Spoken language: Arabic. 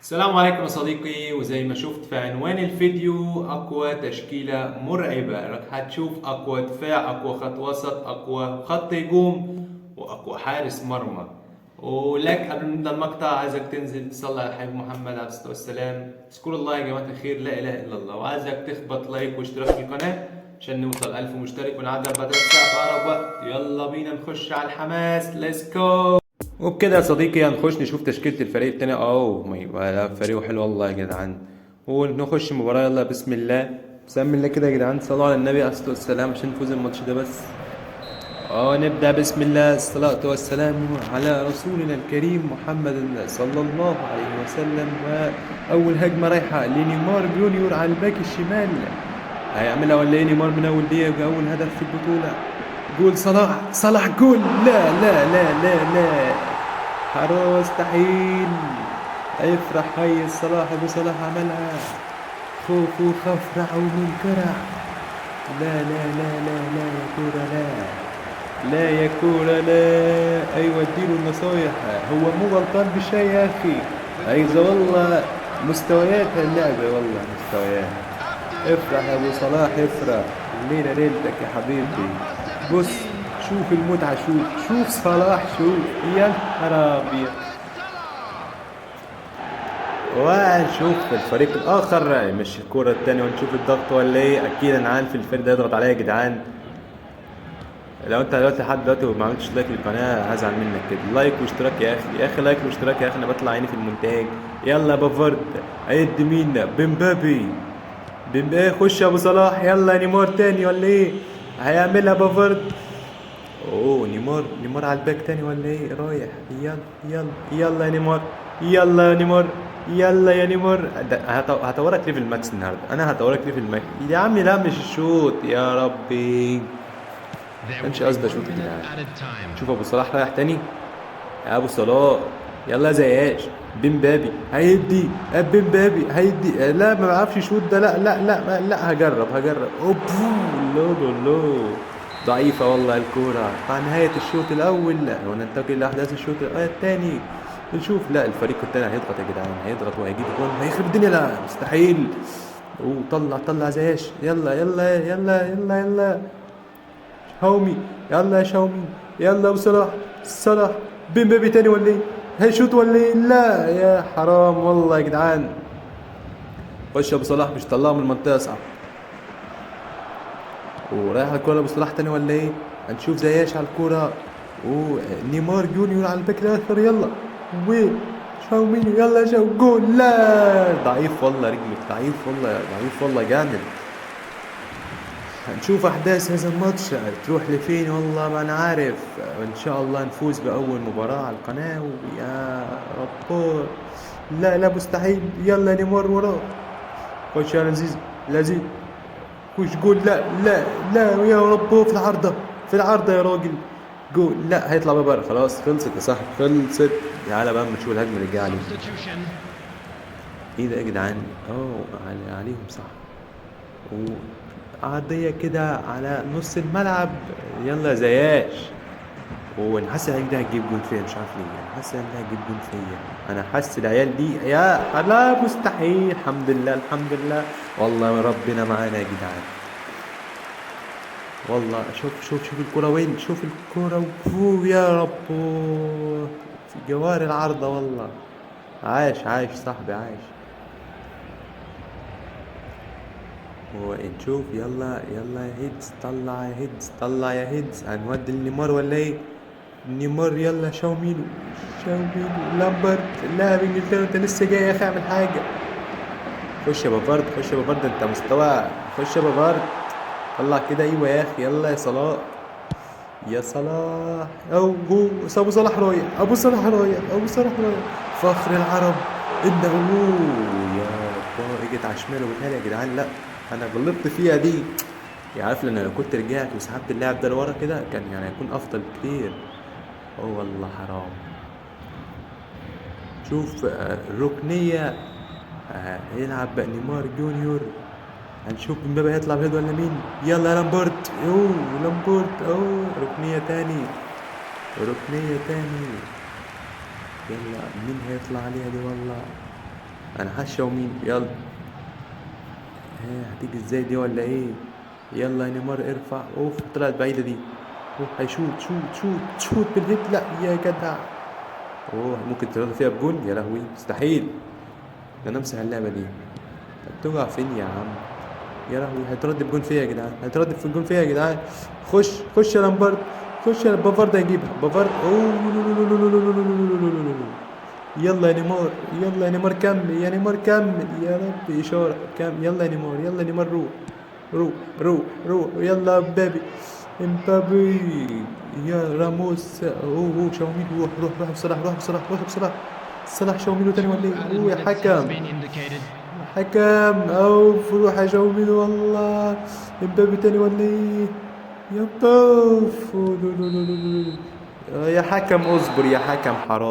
السلام عليكم يا صديقي، وزي ما شفت في عنوان الفيديو أقوى تشكيلة مرعبة لك. هتشوف أقوى دفاع، أقوى خط وسط، أقوى خط هجوم، وأقوى حارس مرمى. ولك قبل ما نبدأ المقطع عايزك تنزل تصلي على الحبيب محمد عليه الصلاة والسلام. اذكروا الله يا جماعة الخير، لا إله إلا الله. وعايزك تخبط لايك واشتراك في القناة عشان نوصل 1000 مشترك ونعدي 4000 ساعة في أقرب وقت. يلا بينا نخش على الحماس، ليتس جو. وبكده يا صديقي هنخش نشوف تشكيلة الفريق التاني. لا فريقه حلو والله يا جدعان. ونخش المباراة، يلا بسم الله. بسم الله كده يا جدعان، صلوا على النبي عليه الصلاة والسلام عشان نفوز الماتش ده بس. نبدأ بسم الله، الصلاة والسلام على رسولنا الكريم محمد صلى الله عليه وسلم. وأول هجمة رايحة لنيمار جونيور على الباك الشمال. هيعملها ولا ايه نيمار من أول دقيقة؟ أول هدف في البطولة. جول صلاح، صلاح جول. لا لا لا لا لا، حرام مستحيل. افرح هاي صلاح، ابو صلاح عملها. خوف وخف رع ومنكرع. لا لا لا لا لا يا كورة، لا لا يا كورة لا. ايوه اديله النصايح، هو مو غلطان بشي يا اخي. عايزة والله مستويات اللعبة، والله مستويات. افرح يا ابو صلاح افرح، الليلة ليلتك يا حبيبي. بص شوف المتعة، شوف صلاح، شوف يا نهار ابيض. ونشوف الفريق الاخر مش الكرة التانية، ونشوف الضغط ولا ايه. اكيد انا عارف الفريق ده يضغط عليا يا جدعان. لو انت دلوقتي لحد دلوقتي ما عملتش لايك للقناة هزعل منك كده. لايك واشتراك يا اخي، يا اخي لايك واشتراك يا اخي، انا بطلع عيني في المونتاج. يلا بافارد هيدي مين؟ بمبابي. بمبابي خش يا ابو صلاح. يلا نيمار تاني ولا ايه؟ هيعملها بافارد. اوه نيمار على الباك تاني ولا ايه؟ رايح. يلا يلا يلا يا نيمار، يلا يا نيمار، يلا يا نيمار. هطورك ليفل ماكس النهارده، انا هطورك ليفل ماكس يا عمي. لا مش الشوط يا ربي، كانش قصدي اشوط يا جدعان. شوف ابو صلاح رايح تاني. يا ابو صلاح يلا يا زياش. بمبابي هيدي، بمبابي هيدي. لا ما بعرفش يشوط ده. لا لا لا لا، هجرب. اوب. لو لو لو، ضعيفة والله الكورة. مع نهاية الشوط الأول وننتقل لأحداث الشوط الثاني. نشوف. لا الفريق الثاني هيضغط يا جدعان، هيضغط وهيجيب جول، هيخرب الدنيا. لا مستحيل. طلع زياش. يلا يلا يلا يلا يلا شاومي. يلا يا شاومي. يلا ابو صلاح. صلاح بمبابي تاني ولا ايه؟ هيشوط ولا ايه؟ لا يا حرام والله يا جدعان. خش ابو صلاح، مش طلعه من المنطقة صعب. ورايح الكورة لابو صلاح تاني ولا ايه؟ هنشوف زياش على الكورة. ونيمار جونيور على الباك الاخر. يلا وشاوميني. يلا يا شاو جول. لا ضعيف والله رجلك، ضعيف والله، ضعيف والله جامد. هنشوف احداث هذا الماتش تروح لفين والله ما انا عارف. ان شاء الله نفوز باول مباراة على القناة ويا رب. لا لا مستحيل. يلا نيمار وراه. خش يا لذيذ لذيذ. وش جول. لا لا لا يا رب، في العارضة، في العارضة يا راجل. جول. لا هيطلع بره. خلاص خلصت يا صاحبي، خلصت. تعالى بقى اما نشوف الهجمة اللي جاية عليهم. ايه ده يا جدعان؟ عليهم صح. وعرضية كده على نص الملعب. يلا يا زياش. وانا حاسس العيال دي هتجيب جول فيا، مش عارف ليه. انا حاسس ان هتجيب جول فيا. انا حاسس العيال دي يا لا مستحيل. الحمد لله الحمد لله، والله ربنا معانا يا جدعان. والله شوف الكرة وين. شوف الكرة يا رب، في جوار العارضة والله. عاش صاحبي عاش. ونشوف. يلا يلا يا هيدز، طلع يا هيدز، طلع يا هيدز. هنودي النيمار ولا ايه؟ نيمار. يلا شاومينو، لامبرت لاعب انجلترا. انت لسه جاي يا اخي، اعمل حاجة. خش يا بافارد، خش يا بافارد، انت مستوى. خش يا بافارد، طلع كده. ايوه يا اخي، يلا يا صلاح، يا صلاح. او هو ابو صلاح رايح، ابو صلاح رايح، ابو صلاح رايح. فخر العرب انه يا الله. اجت على شماله بالهلا يا جدعان. لا انا غلطت فيها دي. يعني عارف لان لو كنت رجعت وسحبت اللاعب ده لورا كده كان يعني هيكون افضل كتير. اوه والله حرام. شوف الركنية. هيلعب بقى نيمار جونيور. هنشوف مبابي هيطلع بهيد ولا مين. يلا يا لامبورت. لامبورت. ركنية تاني، ركنية تاني. يلا مين هيطلع عليها دي والله. انا حاشة ومين، يلا. هتيجي ازاي دي ولا ايه؟ يلا يا نيمار ارفع، اوف طلعت بعيدة دي. اوه هيشوت، شوت بالهيد، لا يا جدع. اوه ممكن ترد فيها بجون، يا لهوي مستحيل. ده انا امسح اللعبة دي. بتوجع فين يا عم؟ يا لهوي هيترد بجون فيا يا جدعان، هيترد في الجون فيا يا جدعان. خش يا لامبارد، خش يا بافارد هيجيبها، بافارد اوه. يلا يا نيمار، يلا يا نيمار كمل، يا نيمار كمل يا رب، اشاره كمل، يلا يا نيمار، يلا يا نيمار روح يلا امبابي، امبابي يا راموس، اوه شاوميني، روح بصلاح، صلاح شاوميني تاني ولا ايه؟ اوه يا حكم، حكم اوف، روح يا شاوميني والله. امبابي تاني ولا ايه؟ يا باوف، يا حكم اصبر يا حكم، حرام.